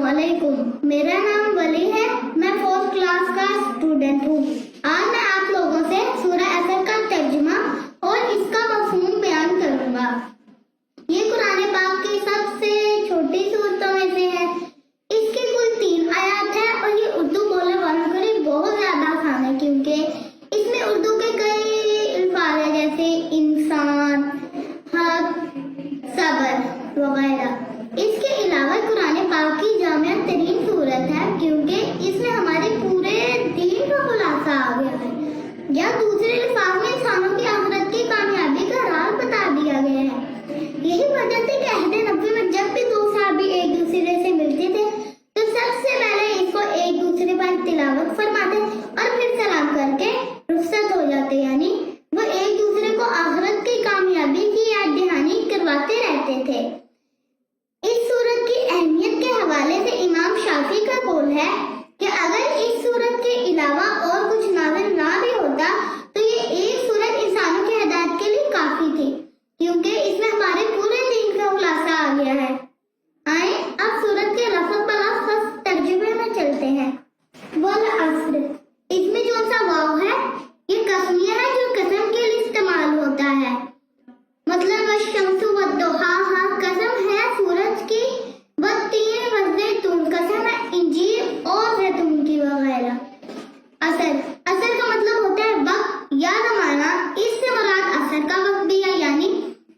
वालेकुम। मेरा नाम वली है, मैं 4th क्लास का स्टूडेंट हूँ। आज मैं आप लोगों से सूरह असर का तर्जुमा और इसका मफ़हूम बयान करूँगा। ये कुरान पाक की सबसे छोटी सूरतों में से है। इसकी कुल 3 आयत है और ये उर्दू बोलने वालों के लिए बहुत ज़्यादा आसान है, क्योंकि इसमें उर्दू के कई अल्फाज हैं, जैसे इंसान, हक, सब्र वगैरह। इसके अलावा कुरान पाक की जामिया तरीन सूरत है, क्योंकि इसमें हमारे पूरे दीन का खुलासा आ गया है। या दूसरे अल्फाज में इंसानों की आखिरत की कामयाबी का राज बता दिया गया है। यही वजह थी कि अहद नबी में जब भी दो सहाबी एक दूसरे से मिलते थे तो सबसे पहले इसको एक दूसरे पर तिलावत फरमाते और फिर सलाम करके रुखसत हो जाते, यानी वो एक दूसरे को आखिरत की कामयाबी की याद दहानी करवाते रहते थे। इस सूरत की अहमियत के हवाले से इमाम शाफी का कौल है कि अगर इस सूरत के अलावा और कुछ नाज़िल ना भी होता तो ये एक सूरत इंसानों की हिदायत के लिए काफी थी, क्योंकि इसमें हमारे पूरे दीन का खुलासा आ गया है। आए अब सूरत के लफ्ज़ ब लफ्ज़ तर्जुमे में चलते हैं। वल अस्र, इसमें जो सा वाव है ये कसमिया है जो कसम के लिए इस्तेमाल होता है। मतलब वशम्सु वद्दुहाहा कसम है सूरज की, वत्तीन वज़ैतून कसम है इंजीर और जैतून की वगैरह। असर का मतलब होता है वक्त या ज़माना। इससे मुराद असर का वक्त भी है, यानी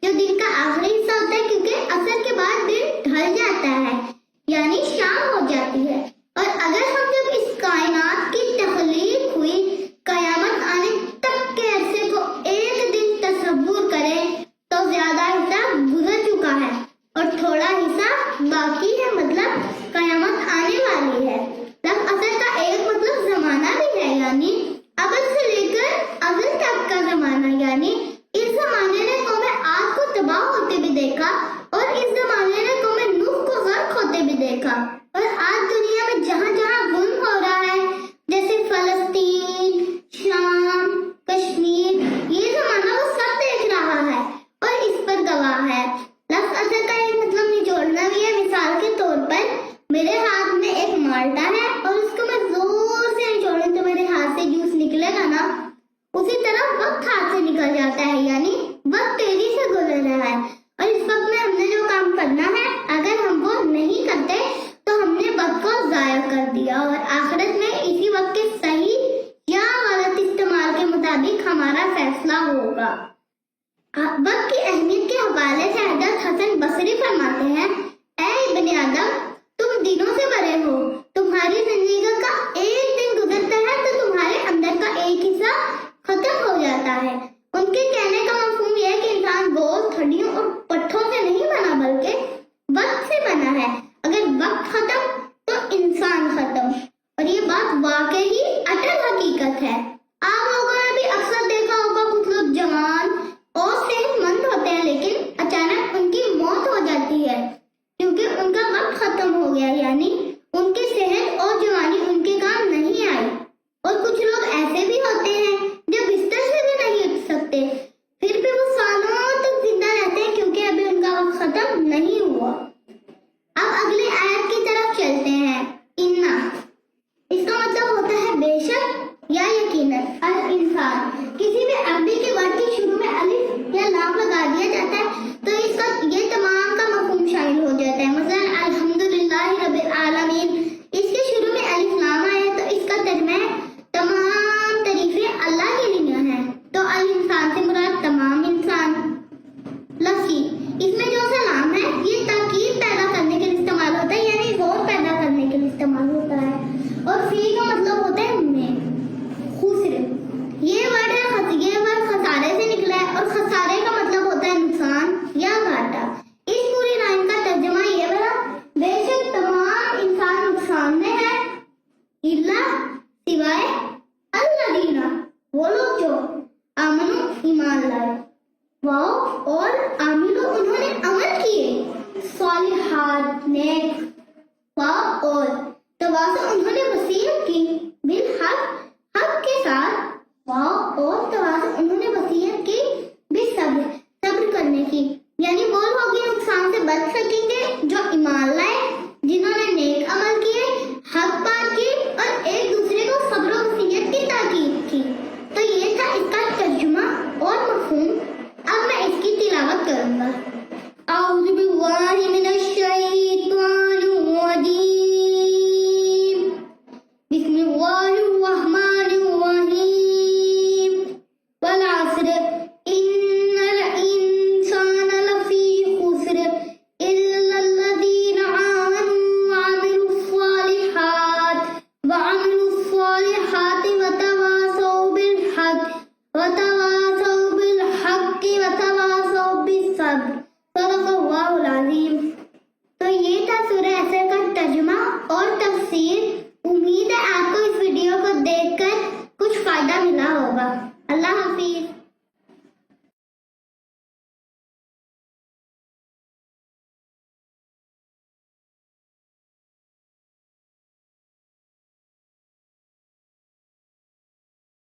जो दिन का आखिरी हिस्सा होता है, क्योंकि असर के बाद दिन ढल जाता है यानी शाम हो जाती है। और अगर हम जब इस कायनात की तख्लीक हुई कयामत आने तक के अरसे को एक दिन तसव्वुर करें तो ज्यादा हिस्सा गुजर चुका है और थोड़ा हिस्सा बाकी है, मतलब कयामत आने वाली है। तब असर का एक मतलब जमाना भी है, यानी अबद से लेकर अज़ल तक का जमाना। यानी इस जमाने ने कौम आद को तबाह होते भी देखा और इस जमाने ने कौम नूह को गर्क होते भी देखा। और आज दुनिया में जहाँ जहाँ जुल्म हो रहा है, जैसे फलस्तीन, शाम, कश्मीर, ये जमाना वो सब देख रहा है और इस पर गवाह है। लफ्ज़ असर का एक मतलब निचोड़ना भी है। मिसाल के तौर पर मेरे हाथ में एक माल्टा है और उसको मैं जोर से निचोड़ूं तो मेरे हाथ से जूस निकलेगा ना, उसी तरह वक्त हाथ से निकल जाता है, यानी वक्त तेजी से गुजर रहा है। और इस वक्त में हमने जो काम करना है अगर हम वो नहीं करते तो हमने वक्त को जाया कर दिया और आखिरत में इसी वक्त के सही या गलत इस्तेमाल के मुताबिक हमारा फैसला होगा। वक्त की अहमियत के हवाले से हज़रत हसन बसरी फरमाते हैं, ऐ इब्ने आदम, तुम दिनों से बड़े हो। तुम्हारी जिंदगी का एक दिन गुजरता है तो तुम्हारे अंदर का एक हिस्सा खत्म हो जाता है। उनके कहने का मफहूम यह है कि इंसान गोल, हड्डियों और पट्ठों से नहीं बना बल्कि वक्त से बना है। अगर वक्त खत्म तो इंसान खत्म, और ये बात वाकई ही अटल हकीकत है। आप लोगों ने भी अक्सर देखा होगा कुछ लोग जवान और सेहतमंद होते हैं, लेकिन अचानक उनकी मौत हो जाती है क्योंकि उनका वक्त खत्म हो गया, यानी उनकी सेहत और जवानी उनके काम नहीं आई। और कुछ लोग ऐसे भी होते हैं